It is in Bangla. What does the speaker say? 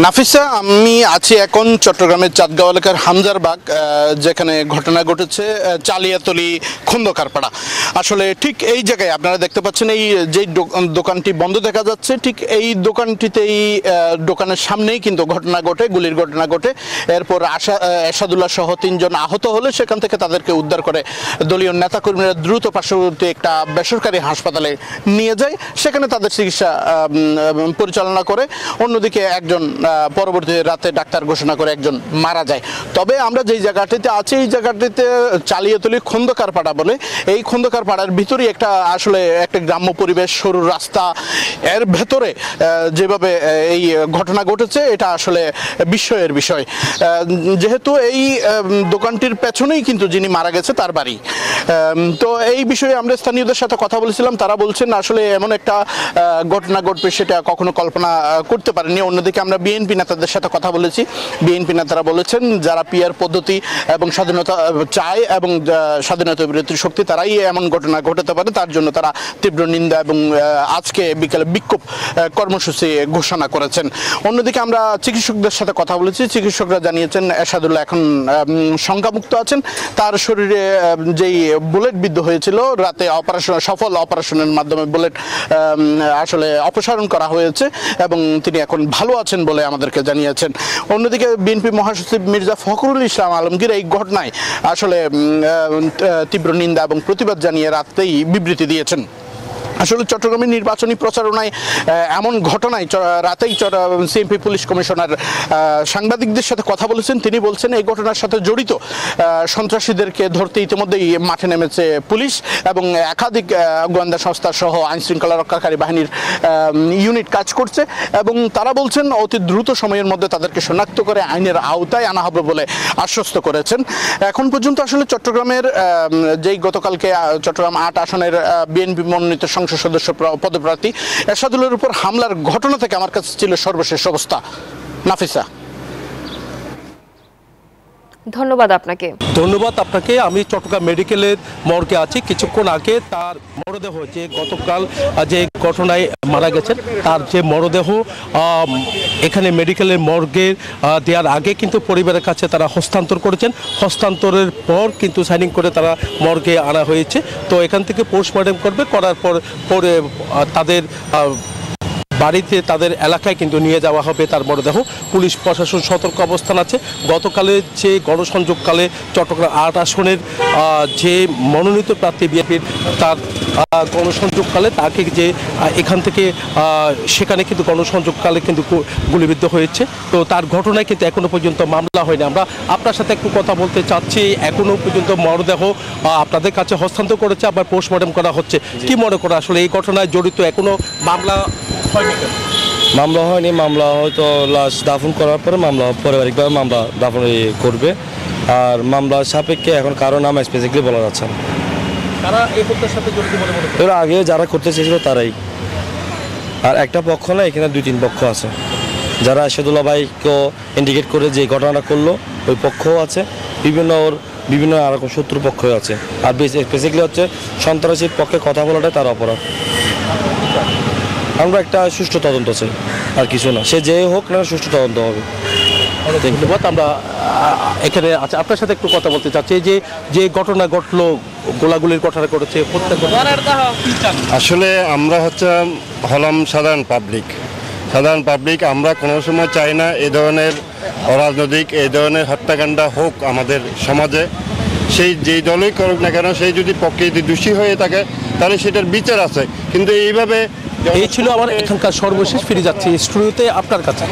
নাফিসা, আমি আছি এখন চট্টগ্রামের চাঁদগাঁও এলাকার হামজারবাগ, যেখানে ঘটনা ঘটেছে চালিয়াতলি খন্দকারপাড়া। আসলে ঠিক এই জায়গায় আপনারা দেখতে পাচ্ছেন, এই যে দোকানটি বন্ধ দেখা যাচ্ছে, ঠিক এই দোকানটিতেই দোকানের সামনেই কিন্তু ঘটনা ঘটে, গুলির ঘটনা ঘটে। এরপর এরশাদুল্লাহ সহ 3 জন আহত হলে সেখান থেকে তাদেরকে উদ্ধার করে দলীয় নেতাকর্মীরা দ্রুত পার্শ্ববর্তী একটা বেসরকারি হাসপাতালে নিয়ে যায়, সেখানে তাদের চিকিৎসা পরিচালনা করে। অন্যদিকে একজন পরবর্তী রাতে ডাক্তার ঘোষণা করে একজন মারা যায়। তবে আমরা যেই জায়গাটিতে আছি, এই জায়গাটিতে চালিয়াতলি খন্দকারপাড়া বলে। এই খন্দকারপাড়ার ভিতরেই একটা আসলে একটা গ্রাম্য পরিবেশ, সরু রাস্তা, এর ভেতরে যেভাবে এই ঘটনা ঘটেছে এটা আসলে বিস্ময়ের বিষয়। যেহেতু এই দোকানটির পেছনেই কিন্তু যিনি মারা গেছে তার বাড়ি। তো এই বিষয়ে আমরা স্থানীয়দের সাথে কথা বলেছিলাম, তারা বলছেন আসলে এমন একটা ঘটনা ঘটবে সেটা কখনো কল্পনা করতে পারেনি। অন্যদিকে আমরা বিএনপি নেতাদের সাথে কথা বলেছি, বিএনপি নেতারা বলেছেন যারা পিআর পদ্ধতি এবং স্বাধীনতা চায় এবং স্বাধীনতা বিরোধী শক্তি, তারাই এমন ঘটনা ঘটাতে পারে, তার জন্য তারা তীব্র নিন্দা এবং আজকে বিকেলে বিক্ষোভ কর্মসূচি ঘোষণা করেছেন। অন্যদিকে আমরা চিকিৎসকদের সাথে কথা বলেছি, চিকিৎসকরা জানিয়েছেন এরশাদুল্লাহ এখন শঙ্কামুক্ত আছেন। তার শরীরে যেই বুলেট বিদ্ধ হয়েছিল রাতে সফল অপারেশনের মাধ্যমে বুলেট আসলে অপসারণ করা হয়েছে এবং তিনি এখন ভালো আছেন বলে আমাদেরকে জানিয়েছেন। অন্যদিকে বিএনপি মহাসচিব মির্জা ফখরুল ইসলাম আলমগীর এই ঘটনায় আসলে তীব্র নিন্দা এবং প্রতিবাদ জানিয়ে রাতেই বিবৃতি দিয়েছেন। আসলে চট্টগ্রামের নির্বাচনী প্রচারণায় এমন ঘটনায় রাতেই সিএমপি পুলিশ কমিশনার সাংবাদিকদের সাথে কথা বলেছেন। তিনি বলছেন এই ঘটনার সাথে জড়িত সন্ত্রাসীদেরকে ধরতে ইতিমধ্যেই মাঠে নেমেছে পুলিশ এবং একাধিক গোয়েন্দা সংস্থা সহ আইন শৃঙ্খলা রক্ষাকারী বাহিনীর ইউনিট কাজ করছে এবং তারা বলছেন অতি দ্রুত সময়ের মধ্যে তাদেরকে শনাক্ত করে আইনের আওতায় আনা হবে বলে আশ্বস্ত করেছেন। এখন পর্যন্ত আসলে চট্টগ্রামের যেই গতকালকে চট্টগ্রাম 8 আসনের বিএনপি মনোনীত সংসদ সদস্য পদপ্রার্থী এরশাদুল্লাহর উপর হামলার ঘটনা থেকে আমার কাছে ছিল সর্বশেষ অবস্থা। নাফিসা, ধন্যবাদ আপনাকে। আমি চট্টগ্রাম মেডিকেলের মর্গে আছি। কিছুক্ষণ আগে তার মরদেহ, যে গতকাল যে ঘটনায় মারা গেছেন তার যে মরদেহ এখানে মেডিকেলের মর্গে দেওয়ার আগে কিন্তু পরিবারের কাছে তারা হস্তান্তর করেছেন। হস্তান্তরের পর কিন্তু সাইনিং করে তারা মর্গে আনা হয়েছে। তো এখান থেকে পোস্টমর্টেম করার পর তাদের বাড়িতে, তাদের এলাকায় কিন্তু নিয়ে যাওয়া হবে তার মরদেহ। পুলিশ প্রশাসন সতর্ক অবস্থান আছে। গতকালের যে গণসংযোগকালে চট্টগ্রাম 8 আসনের যে মনোনীত প্রার্থী বিএনপির, তার গণসংযোগকালে তাকে যে এখান থেকে সেখানে কিন্তু গণসংযোগকালে কিন্তু গুলিবিদ্ধ হয়েছে। তো তার ঘটনায় কিন্তু এখনো পর্যন্ত মামলা হয়নি। আমরা আপনার সাথে একটু কথা বলতে চাচ্ছি। এখনো পর্যন্ত মরদেহ আপনাদের কাছে হস্তান্তর করেছে, আবার পোস্টমর্টেম করা হচ্ছে। কি মনে করে আসলে এই ঘটনায় জড়িত এখনো মামলা মামলা হয়নি? মামলা হয়তো লাশ দাফন করার পরে মামলা পারিবারিকভাবে মামলা দাফন করবে। আর মামলার সাপেক্ষে এখন কারো নাম স্পেসিফিকলি বলা যাচ্ছে না। এর আগে যারা করতে চেয়েছিল তারাই। আর একটা পক্ষ না, এখানে 2-3 পক্ষ আছে যারা এরশাদুল্লাহ ভাইকে ইন্ডিকেট করে যে ঘটনাটা করলো, ওই পক্ষও আছে, বিভিন্ন আরকম শত্রু পক্ষও আছে। আর বেসিক্যালি হচ্ছে সন্ত্রাসীর পক্ষে কথা বলাটাই তার অপরাধ। আমরা একটা সুষ্ঠু তদন্ত চাই, আর কিছু না। সে যে হোক না, সুষ্ঠু তদন্ত হবে। ধন্যবাদ। আমরা এখানে আপনার সাথে একটু কথা বলতে চাচ্ছি। যে ঘটনা ঘটলো, গোলাগুলির ঘটনা ঘটেছে, আসলে আমরা হলাম সাধারণ পাবলিক। আমরা কোনো সময় চাই না এই ধরনের অরাজনৈতিক, এই ধরনের হত্যাকাণ্ড হোক আমাদের সমাজে। সেই যেই দলই করুক না কেন, সেই যদি প্রকৃতি দোষী হয়ে থাকে তাহলে সেটার বিচার আছে। কিন্তু এইভাবে এই ছিল আমার এখানকার সর্বশেষ। ফিরে যাচ্ছি স্টুডিওতে আপনার কাছে।